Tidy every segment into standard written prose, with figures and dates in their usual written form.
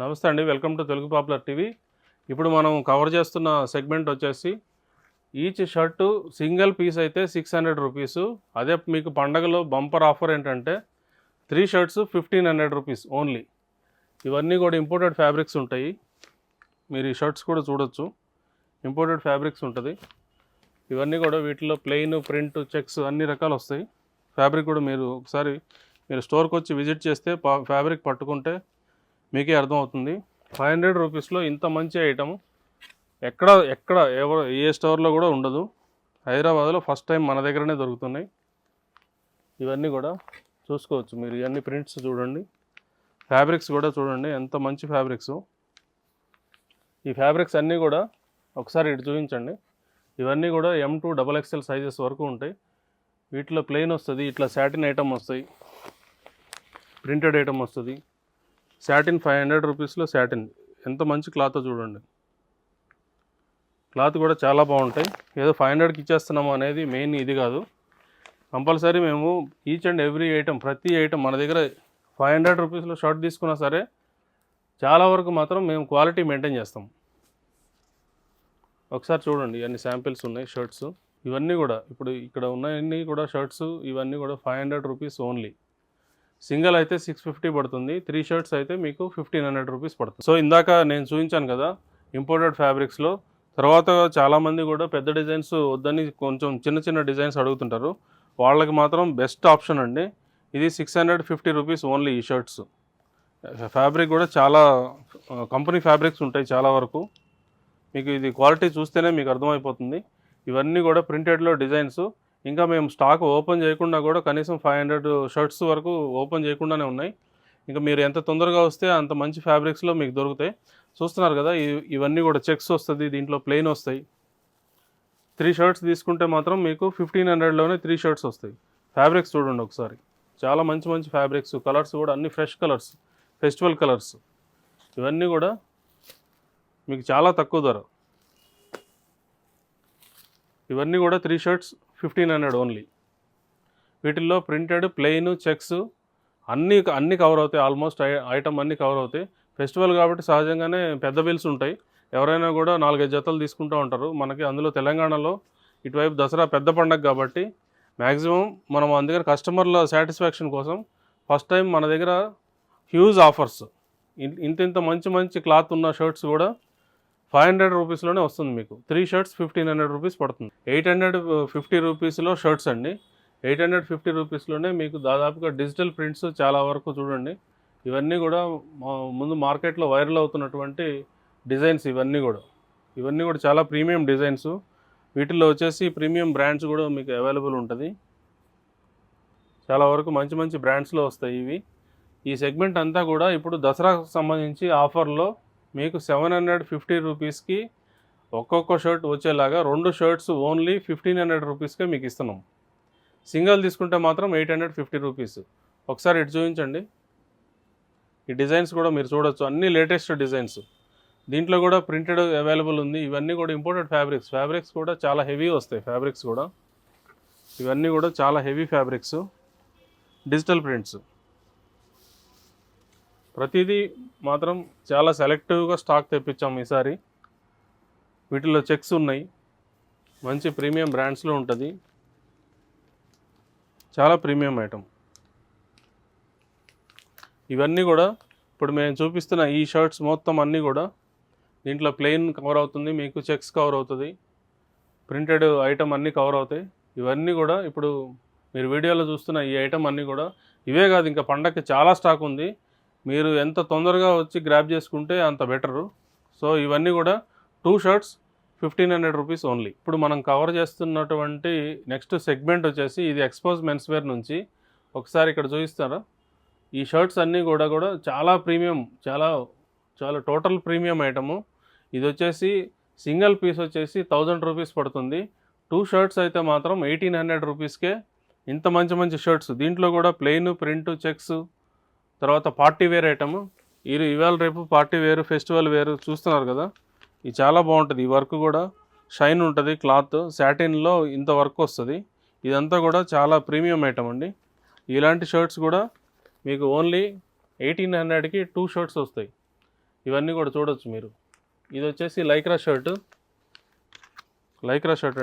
నమస్తే అండి, welcome to Telugu popular TV. ఇప్పుడు మనం కవర్ చేస్తున్న సెగ్మెంట్ వచ్చేసి ఈచ్ షర్టు సింగిల్ పీస్ అయితే 600 రూపీసు. అదే మీకు పండగలో బంపర్ ఆఫర్ ఏంటంటే 3 షర్ట్స్ 1500 రూపీస్ ఓన్లీ. ఇవన్నీ కూడా ఇంపోర్టెడ్ ఫ్యాబ్రిక్స్ ఉంటాయి. మీరు ఈ షర్ట్స్ కూడా చూడొచ్చు, ఇంపోర్టెడ్ ఫ్యాబ్రిక్స్ ఉంటుంది. ఇవన్నీ కూడా వీటిలో ప్లెయిన్, ప్రింట్, చెక్స్ అన్ని రకాలు వస్తాయి. ఫ్యాబ్రిక్ కూడా మీరు ఒకసారి స్టోర్కి వచ్చి విజిట్ చేస్తే ఫ్యాబ్రిక్ పట్టుకుంటే మీకే అర్థమవుతుంది. 500 రూపీస్లో ఇంత మంచి ఐటమ్ ఎక్కడ ఏ స్టోర్లో కూడా ఉండదు. హైదరాబాద్లో ఫస్ట్ టైం మన దగ్గరనే దొరుకుతున్నాయి. ఇవన్నీ కూడా చూసుకోవచ్చు మీరు. ఇవన్నీ ప్రింట్స్ చూడండి, ఫ్యాబ్రిక్స్ కూడా చూడండి ఎంత మంచి ఫ్యాబ్రిక్స్. ఈ ఫ్యాబ్రిక్స్ అన్నీ కూడా ఒకసారి ఇటు చూపించండి. ఇవన్నీ కూడా M2 XXL సైజెస్ వరకు ఉంటాయి. వీటిలో ప్లెయిన్ వస్తుంది, ఇట్లా శాటిన్ ఐటమ్ వస్తాయి, ప్రింటెడ్ ఐటమ్ వస్తుంది. శాటిన్ 500 రూపీస్లో శాటిన్ ఎంత మంచి క్లాత్ చూడండి. క్లాత్ కూడా చాలా బాగుంటాయి. ఏదో 500కి ఇచ్చేస్తున్నాము అనేది మెయిన్ ఇది కాదు. కంపల్సరీ మేము ఈచ్ అండ్ ఎవ్రీ ఐటమ్, ప్రతి ఐటమ్ మన దగ్గర 500 రూపీస్లో షర్ట్ తీసుకున్నా సరే చాలా వరకు మాత్రం మేము క్వాలిటీ మెయింటైన్ చేస్తాం. ఒకసారి చూడండి, అన్ని శాంపిల్స్ ఉన్నాయి షర్ట్స్. ఇవన్నీ కూడా ఇప్పుడు ఇక్కడ ఉన్నాయన్నీ కూడా షర్ట్స్. ఇవన్నీ కూడా 500 రూపీస్ ఓన్లీ. సింగిల్ అయితే 650 పడుతుంది, 3 షర్ట్స్ అయితే మీకు 1500 రూపీస్ పడుతుంది. సో ఇందాక నేను చూపించాను కదా ఇంపోర్టెడ్ ఫ్యాబ్రిక్స్లో. తర్వాత చాలామంది కూడా పెద్ద డిజైన్స్ వద్దని కొంచెం చిన్న చిన్న డిజైన్స్ అడుగుతుంటారు. వాళ్ళకి మాత్రం బెస్ట్ ఆప్షన్ అండి ఇది. 650 రూపీస్ ఓన్లీ ఈ షర్ట్స్. ఫ్యాబ్రిక్ కూడా చాలా కంపెనీ ఫ్యాబ్రిక్స్ ఉంటాయి చాలా వరకు. మీకు ఇది క్వాలిటీ చూస్తేనే మీకు అర్థమైపోతుంది. ఇవన్నీ కూడా ప్రింటెడ్లో డిజైన్స్. ఇంకా మేము స్టాక్ ఓపెన్ చేయకుండా కూడా కనీసం 500 షర్ట్స్ వరకు ఓపెన్ చేయకుండానే ఉన్నాయి. ఇంకా మీరు ఎంత తొందరగా వస్తే అంత మంచి ఫ్యాబ్రిక్స్లో మీకు దొరుకుతాయి. చూస్తున్నారు కదా, ఇవన్నీ కూడా చెక్స్ వస్తుంది, దీంట్లో ప్లెయిన్ వస్తాయి. 3 షర్ట్స్ తీసుకుంటే మాత్రం మీకు 1500లోనే 3 షర్ట్స్ వస్తాయి. ఫ్యాబ్రిక్స్ చూడండి ఒకసారి, చాలా మంచి మంచి ఫ్యాబ్రిక్స్. కలర్స్ కూడా అన్ని ఫ్రెష్ కలర్స్, ఫెస్టివల్ కలర్స్. ఇవన్నీ కూడా మీకు చాలా తక్కువ ధర. ఇవన్నీ కూడా 3 షర్ట్స్ 1500 ఓన్లీ. వీటిల్లో ప్రింటెడ్, ప్లెయిన్, చెక్స్ అన్నీ కవర్ అవుతాయి. ఆల్మోస్ట్ ఐటమ్ అన్నీ కవర్ అవుతాయి. ఫెస్టివల్ కాబట్టి సహజంగానే పెద్ద బిల్స్ ఉంటాయి. ఎవరైనా కూడా 4-5 జతలు తీసుకుంటూ ఉంటారు. మనకి అందులో తెలంగాణలో ఇటువైపు దసరా పెద్ద పండగ కాబట్టి మ్యాక్సిమం మనం అందుకని కస్టమర్ల సాటిస్ఫాక్షన్ కోసం ఫస్ట్ టైం మన దగ్గర హ్యూజ్ ఆఫర్స్. ఇంత మంచి మంచి క్లాత్ ఉన్న షర్ట్స్ కూడా 500 రూపీస్లోనే వస్తుంది మీకు. 3 షర్ట్స్ 1500 రూపీస్ పడుతుంది. 850 రూపీస్లో షర్ట్స్ అండి. 850 రూపీస్లోనే మీకు దాదాపుగా డిజిటల్ ప్రింట్స్ చాలా వరకు చూడండి. ఇవన్నీ కూడా ముందు మార్కెట్లో వైరల్ అవుతున్నటువంటి డిజైన్స్. ఇవన్నీ కూడా చాలా ప్రీమియం డిజైన్స్. వీటిల్లో వచ్చేసి ప్రీమియం బ్రాండ్స్ కూడా మీకు అవైలబుల్ ఉంటుంది. చాలా వరకు మంచి మంచి బ్రాండ్స్లో వస్తాయి ఇవి. ఈ సెగ్మెంట్ అంతా కూడా ఇప్పుడు దసరాకు సంబంధించి ఆఫర్లో మీకు 750 రూపీస్కి ఒక్కొక్క షర్ట్ వచ్చేలాగా 2 షర్ట్స్ ఓన్లీ 1500 రూపీస్కే మీకు ఇస్తున్నాం. సింగిల్ తీసుకుంటే మాత్రం 850 రూపీస్. ఒకసారి ఇటు చూపించండి. ఈ డిజైన్స్ కూడా మీరు చూడొచ్చు, అన్ని లేటెస్ట్ డిజైన్స్. దీంట్లో కూడా ప్రింటెడ్ అవైలబుల్ ఉంది. ఇవన్నీ కూడా ఇంపోర్టెడ్ ఫ్యాబ్రిక్స్ కూడా చాలా హెవీ వస్తాయి. ఫ్యాబ్రిక్స్ కూడా ఇవన్నీ కూడా చాలా హెవీ ఫ్యాబ్రిక్స్, డిజిటల్ ప్రింట్స్. ప్రతిదీ మాత్రం చాలా సెలెక్టివ్గా స్టాక్ తెప్పించాం ఈసారి. వీటిలో చెక్స్ ఉన్నాయి, మంచి ప్రీమియం బ్రాండ్స్లో ఉంటుంది. చాలా ప్రీమియం ఐటమ్. ఇవన్నీ కూడా ఇప్పుడు మేము చూపిస్తున్న ఈ షర్ట్స్ మొత్తం అన్నీ కూడా దీంట్లో ప్లెయిన్ కవర్ అవుతుంది, మీకు చెక్స్ కవర్ అవుతుంది, ప్రింటెడ్ ఐటమ్ అన్నీ కవర్ అవుతాయి. ఇవన్నీ కూడా ఇప్పుడు మీరు వీడియోలో చూస్తున్న ఈ ఐటమ్ అన్నీ కూడా ఇవే కాదు, ఇంకా పండగకి చాలా స్టాక్ ఉంది. మీరు ఎంత తొందరగా వచ్చి గ్రాబ్ చేసుకుంటే అంత బెటరు. సో ఇవన్నీ కూడా 2 షర్ట్స్ 1500 రూపీస్ ఓన్లీ. ఇప్పుడు మనం కవర్ చేస్తున్నటువంటి నెక్స్ట్ సెగ్మెంట్ వచ్చేసి ఇది ఎక్స్పోజ్ మెన్స్ వేర్ నుంచి. ఒకసారి ఇక్కడ చూపిస్తారా, ఈ షర్ట్స్ అన్నీ కూడా చాలా ప్రీమియం, చాలా చాలా టోటల్ ప్రీమియం ఐటము. ఇది వచ్చేసి సింగిల్ పీస్ వచ్చేసి 1000 రూపీస్ పడుతుంది. 2 షర్ట్స్ అయితే మాత్రం 1800 రూపీస్కే ఇంత మంచి మంచి షర్ట్స్. దీంట్లో కూడా ప్లెయిన్, ప్రింట్, చెక్స్, తర్వాత పార్టీ వేర్ ఐటమ్. ఇవాళ రేపు పార్టీ వేరు, ఫెస్టివల్ వేరు చూస్తున్నారు కదా. ఇది చాలా బాగుంటుంది. ఈ వర్క్ కూడా షైన్ ఉంటుంది. క్లాత్ శాటిన్లో ఇంత వర్క్ వస్తుంది. ఇదంతా కూడా చాలా ప్రీమియం ఐటమ్ అండి. ఇలాంటి షర్ట్స్ కూడా మీకు ఓన్లీ 1800కి 2 షర్ట్స్ వస్తాయి. ఇవన్నీ కూడా చూడొచ్చు మీరు. ఇది వచ్చేసి లైక్రా షర్ట్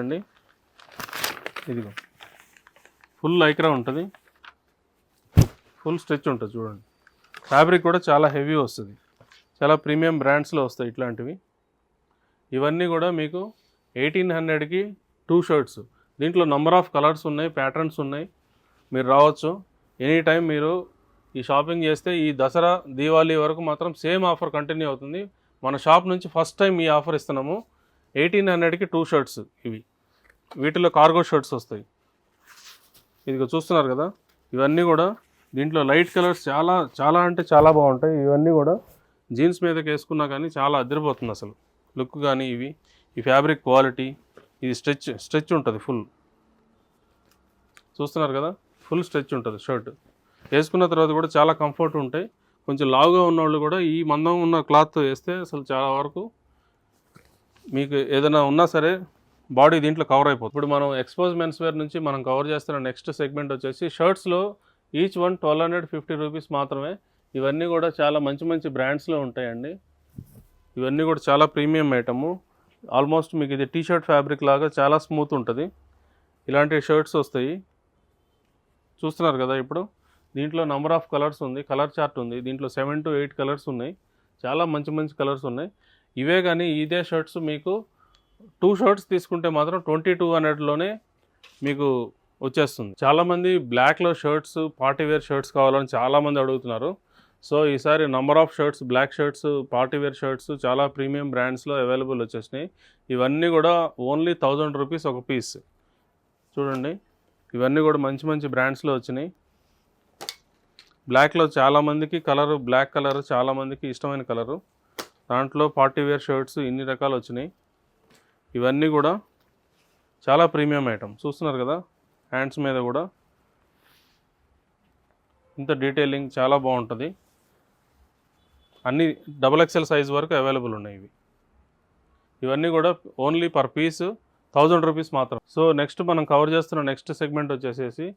అండి. ఇదిగో ఫుల్ లైక్రా ఉంటుంది, ఫుల్ స్ట్రెచ్ ఉంటుంది చూడండి. ఫ్యాబ్రిక్ కూడా చాలా హెవీ వస్తుంది, చాలా ప్రీమియం బ్రాండ్స్లో వస్తాయి ఇట్లాంటివి. ఇవన్నీ కూడా మీకు 1800కి 2 షర్ట్స్. దీంట్లో నంబర్ ఆఫ్ కలర్స్ ఉన్నాయి, ప్యాటర్న్స్ ఉన్నాయి. మీరు రావచ్చు ఎనీ టైం. మీరు ఈ షాపింగ్ చేస్తే ఈ దసరా దీవాళీ వరకు మాత్రం సేమ్ ఆఫర్ కంటిన్యూ అవుతుంది. మన షాప్ నుంచి ఫస్ట్ టైం ఈ ఆఫర్ ఇస్తున్నాము. 1800కి 2 షర్ట్స్ ఇవి. వీటిలో కార్గో షర్ట్స్ వస్తాయి. ఇదిగో చూస్తున్నారు కదా, ఇవన్నీ కూడా దీంట్లో లైట్ కలర్స్ చాలా అంటే చాలా బాగుంటాయి. ఇవన్నీ కూడా జీన్స్ మీదకి వేసుకున్నా కానీ చాలా అదిరిపోతుంది అసలు లుక్ కానీ. ఈ ఫ్యాబ్రిక్ క్వాలిటీ, ఇది స్ట్రెచ్ ఉంటుంది ఫుల్. చూస్తున్నారు కదా, ఫుల్ స్ట్రెచ్ ఉంటుంది షర్ట్. వేసుకున్న తర్వాత కూడా చాలా కంఫర్ట్ ఉంటాయి. కొంచెం లావుగా ఉన్నవాళ్ళు కూడా ఈ మందం ఉన్న క్లాత్ వేస్తే అసలు చాలా వరకు మీకు ఏదైనా ఉన్నా సరే బాడీ దీంట్లో కవర్ అయిపోతుంది. ఇప్పుడు మనం ఎక్స్పోజ్ మెన్స్ వేర్ నుంచి మనం కవర్ చేస్తున్న నెక్స్ట్ సెగ్మెంట్ వచ్చేసి షర్ట్స్లో ఈచ్ వన్ 1250 రూపీస్ మాత్రమే. ఇవన్నీ కూడా చాలా మంచి బ్రాండ్స్లో ఉంటాయండి. ఇవన్నీ కూడా చాలా ప్రీమియం ఐటము. ఆల్మోస్ట్ మీకు ఇది టీ షర్ట్ ఫ్యాబ్రిక్ లాగా చాలా స్మూత్ ఉంటుంది. ఇలాంటి షర్ట్స్ వస్తాయి. చూస్తున్నారు కదా, ఇప్పుడు దీంట్లో నంబర్ ఆఫ్ కలర్స్ ఉంది, కలర్ చార్ట్ ఉంది. దీంట్లో 7 to 8 కలర్స్ ఉన్నాయి. చాలా మంచి కలర్స్ ఉన్నాయి. ఇవే కానీ ఇదే షర్ట్స్ మీకు 2 షర్ట్స్ తీసుకుంటే మాత్రం 2200లోనే మీకు వచ్చేస్తుంది. చాలామంది బ్లాక్లో షర్ట్స్, పార్టీవేర్ షర్ట్స్ కావాలని చాలామంది అడుగుతున్నారు. సో ఈసారి number of shirts, black shirts, partywear shirts చాలా ప్రీమియం బ్రాండ్స్లో అవైలబుల్ వచ్చేసినాయి. ఇవన్నీ కూడా ఓన్లీ 1000 రూపీస్ ఒక పీస్. చూడండి, ఇవన్నీ కూడా మంచి బ్రాండ్స్లో వచ్చినాయి. బ్లాక్లో చాలామందికి బ్లాక్ కలర్ చాలామందికి ఇష్టమైన కలరు. దాంట్లో పార్టీవేర్ షర్ట్స్ ఇన్ని రకాలు వచ్చినాయి. ఇవన్నీ కూడా చాలా ప్రీమియం ఐటమ్. చూస్తున్నారు కదా, హ్యాండ్స్ మీద కూడా ఇంత డీటెయిలింగ్ చాలా బాగుంటుంది. అన్ని XXL సైజ్ వరకు అవైలబుల్ ఉన్నాయి. ఇవన్నీ కూడా ఓన్లీ పర్ పీస్ 1000 రూపీస్ మాత్రం. సో నెక్స్ట్ మనం కవర్ చేస్తున్న నెక్స్ట్ సెగ్మెంట్ వచ్చేసేసి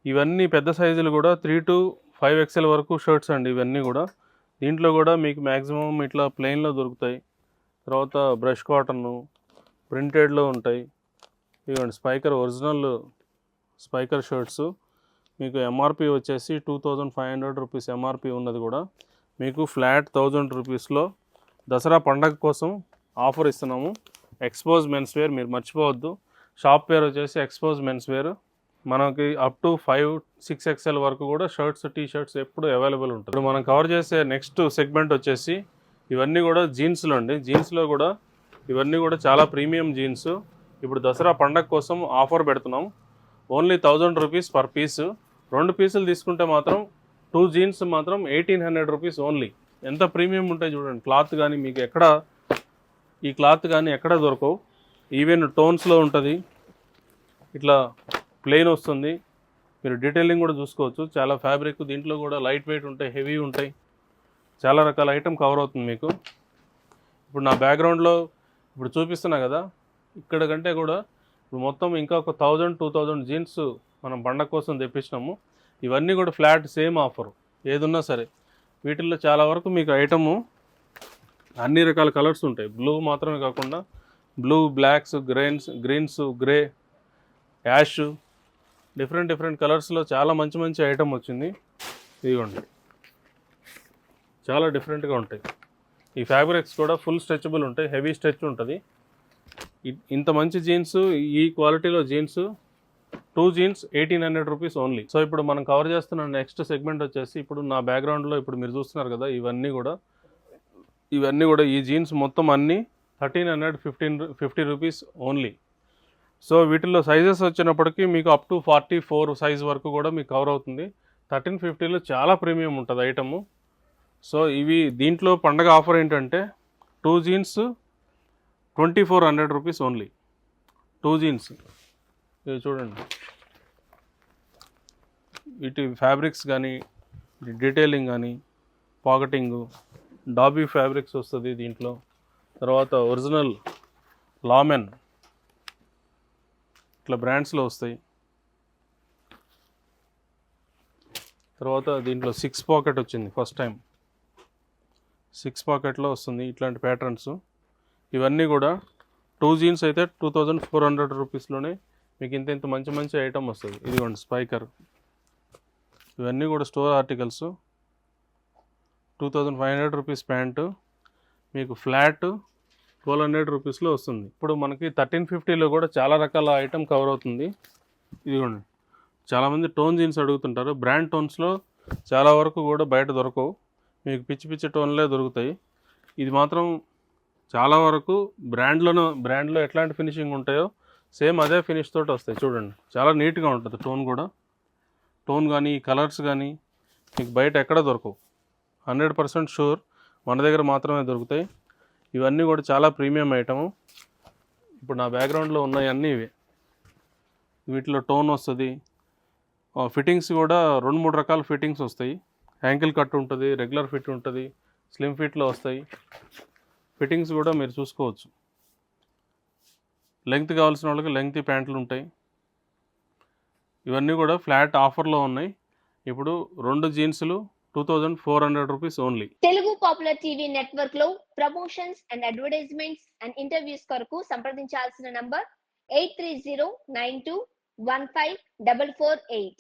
ఇవన్నీ పెద్ద సైజులు కూడా 3 to 5XL వరకు షర్ట్స్ అండి. ఇవన్నీ కూడా దీంట్లో కూడా మీకు మ్యాక్సిమం ఇట్లా ప్లెయిన్లో దొరుకుతాయి. తర్వాత బ్రష్ కాటన్, ప్రింటెడ్లో ఉంటాయి. ఇవ్వండి ఒరిజినల్ స్పైకర్ షర్ట్స్. మీకు ఎంఆర్పి వచ్చేసి 2500 రూపీస్ ఎంఆర్పి ఉన్నది కూడా మీకు ఫ్లాట్ 1000 రూపీస్లో దసరా పండగ కోసం ఆఫర్ ఇస్తున్నాము. ఎక్స్పోజ్ మెన్స్ వేర్ మీరు మర్చిపోవద్దు. షాప్ పేరు వచ్చేసి ఎక్స్పోజ్ మెన్స్ వేర్. మనకి అప్ టు 5-6XL వరకు కూడా షర్ట్స్, టీ షర్ట్స్ ఎప్పుడు అవైలబుల్ ఉంటుంది. ఇప్పుడు మనం కవర్ చేసే నెక్స్ట్ సెగ్మెంట్ వచ్చేసి ఇవన్నీ కూడా జీన్స్లో అండి. జీన్స్లో కూడా ఇవన్నీ కూడా చాలా ప్రీమియం జీన్స్. ఇప్పుడు దసరా పండగ కోసం ఆఫర్ పెడుతున్నాం. Only 1000 rupees per piece. 2 పీసులు తీసుకుంటే మాత్రం 2 జీన్స్ మాత్రం 1800 రూపీస్ ఓన్లీ. ఎంత ప్రీమియం ఉంటాయి చూడండి. క్లాత్ కానీ మీకు ఎక్కడ ఈ క్లాత్ కానీ ఎక్కడ దొరకవు. ఈవెన్ టోన్స్లో ఉంటుంది, ఇట్లా ప్లెయిన్ వస్తుంది. మీరు డీటెయిలింగ్ కూడా చూసుకోవచ్చు. చాలా ఫ్యాబ్రిక్ దీంట్లో కూడా లైట్ వెయిట్ ఉంటాయి, హెవీ ఉంటాయి. చాలా రకాల ఐటమ్ కవర్ అవుతుంది మీకు. ఇప్పుడు నా బ్యాక్గ్రౌండ్లో ఇప్పుడు చూపిస్తున్నా కదా, ఇక్కడ కంటే కూడా ఇప్పుడు మొత్తం ఇంకా ఒక 1000-2000 జీన్స్ మనం పండగ కోసం తెప్పించినాము. ఇవన్నీ కూడా ఫ్లాట్ సేమ్ ఆఫర్ ఏదున్నా సరే. వీటిల్లో చాలా వరకు మీకు ఐటము అన్ని రకాల కలర్స్ ఉంటాయి. బ్లూ మాత్రమే కాకుండా blue, blacks, greens, grey, ash, different కలర్స్లో చాలా మంచి ఐటమ్ వచ్చింది. ఇదిగోండి, చాలా డిఫరెంట్గా ఉంటాయి. ఈ ఫ్యాబ్రిక్స్ కూడా ఫుల్ స్ట్రెచబుల్ ఉంటాయి, హెవీ స్ట్రెచ్ ఉంటుంది. ఇంత మంచి జీన్స్, ఈ క్వాలిటీలో jeans 2 jeans 1800 rupees only. So ఇప్పుడు మనం కవర్ చేస్తున్న నెక్స్ట్ సెగ్మెంట్ వచ్చేసి ఇప్పుడు నా బ్యాక్గ్రౌండ్లో ఇప్పుడు మీరు చూస్తున్నారు కదా, ఇవన్నీ కూడా ఈ జీన్స్ మొత్తం అన్నీ 1350 రూపీస్ ఓన్లీ. సో వీటిల్లో సైజెస్ వచ్చినప్పటికీ మీకు అప్ టు 44 సైజ్ వరకు కూడా మీకు కవర్ అవుతుంది. 1350లో చాలా ప్రీమియం ఉంటుంది ఐటము. సో దీంట్లో పండగ ఆఫర్ ఏంటంటే 2 జీన్స్ 2400 రూపీస్ ఓన్లీ. 2 జీన్స్ ఇవి చూడండి. వీటి ఫ్యాబ్రిక్స్ కానీ, డీటెయిలింగ్ కానీ, పాకెటింగు, డాబీ ఫ్యాబ్రిక్స్ వస్తుంది దీంట్లో. తర్వాత ఒరిజినల్ లామెన్ ఇట్లా బ్రాండ్స్లో వస్తాయి. తర్వాత దీంట్లో 6 పాకెట్ వచ్చింది ఫస్ట్ టైం. 6 పాకెట్లో వస్తుంది ఇట్లాంటి ప్యాటర్న్స్. ఇవన్నీ కూడా 2 జీన్స్ అయితే 2400 రూపీస్లోనే మీకు ఇంత మంచి మంచి ఐటమ్ వస్తుంది. ఇదిగోండి స్పైకర్. ఇవన్నీ కూడా స్టోర్ ఆర్టికల్స్. 2500 రూపీస్ ప్యాంటు మీకు ఫ్లాట్ 1200 రూపీస్లో వస్తుంది. ఇప్పుడు మనకి 1350లో కూడా చాలా రకాల ఐటమ్ కవర్ అవుతుంది. ఇదిగోండి చాలామంది టోన్ జీన్స్ అడుగుతుంటారు. బ్రాండ్ టోన్స్లో చాలా వరకు కూడా బయట దొరకవు, మీకు పిచ్చి పిచ్చి టోన్లే దొరుకుతాయి. ఇది మాత్రం చాలా వరకు బ్రాండ్లో ఎట్లాంటి ఫినిషింగ్ ఉంటాయో సేమ్ అదే ఫినిష్ తోటి వస్తాయి. చూడండి చాలా నీట్గా ఉంటుంది టోన్ కూడా. టోన్ కానీ కలర్స్ కానీ మీకు బయట ఎక్కడ దొరకవు. 100% షూర్ మన దగ్గర మాత్రమే దొరుకుతాయి. ఇవన్నీ కూడా చాలా ప్రీమియం ఐటము. ఇప్పుడు నా బ్యాక్గ్రౌండ్లో ఉన్నాయి అన్నీ ఇవి. వీటిలో టోన్ వస్తుంది. ఫిట్టింగ్స్ కూడా 2-3 రకాల ఫిట్టింగ్స్ వస్తాయి. యాంకిల్ కట్ ఉంటుంది, రెగ్యులర్ ఫిట్ ఉంటుంది, స్లిమ్ ఫిట్లో వస్తాయి. ఫిట్టింగ్స్ కూడా మీరు చూసుకోవచ్చు. లెంగ్త్ కావాల్సిన వాళ్ళకి లెంగ్త్ ప్యాంట్లు ఉంటాయి. ఇవన్నీ కూడా ఫ్లాట్ ఆఫర్లో ఉన్నాయి. ఇప్పుడు 2 జీన్సులు 2400 rupees only. Telugu popular TV network లో promotions and advertisements and interviews కొరకు సంప్రదించాల్సిన నంబర్ 8309215448.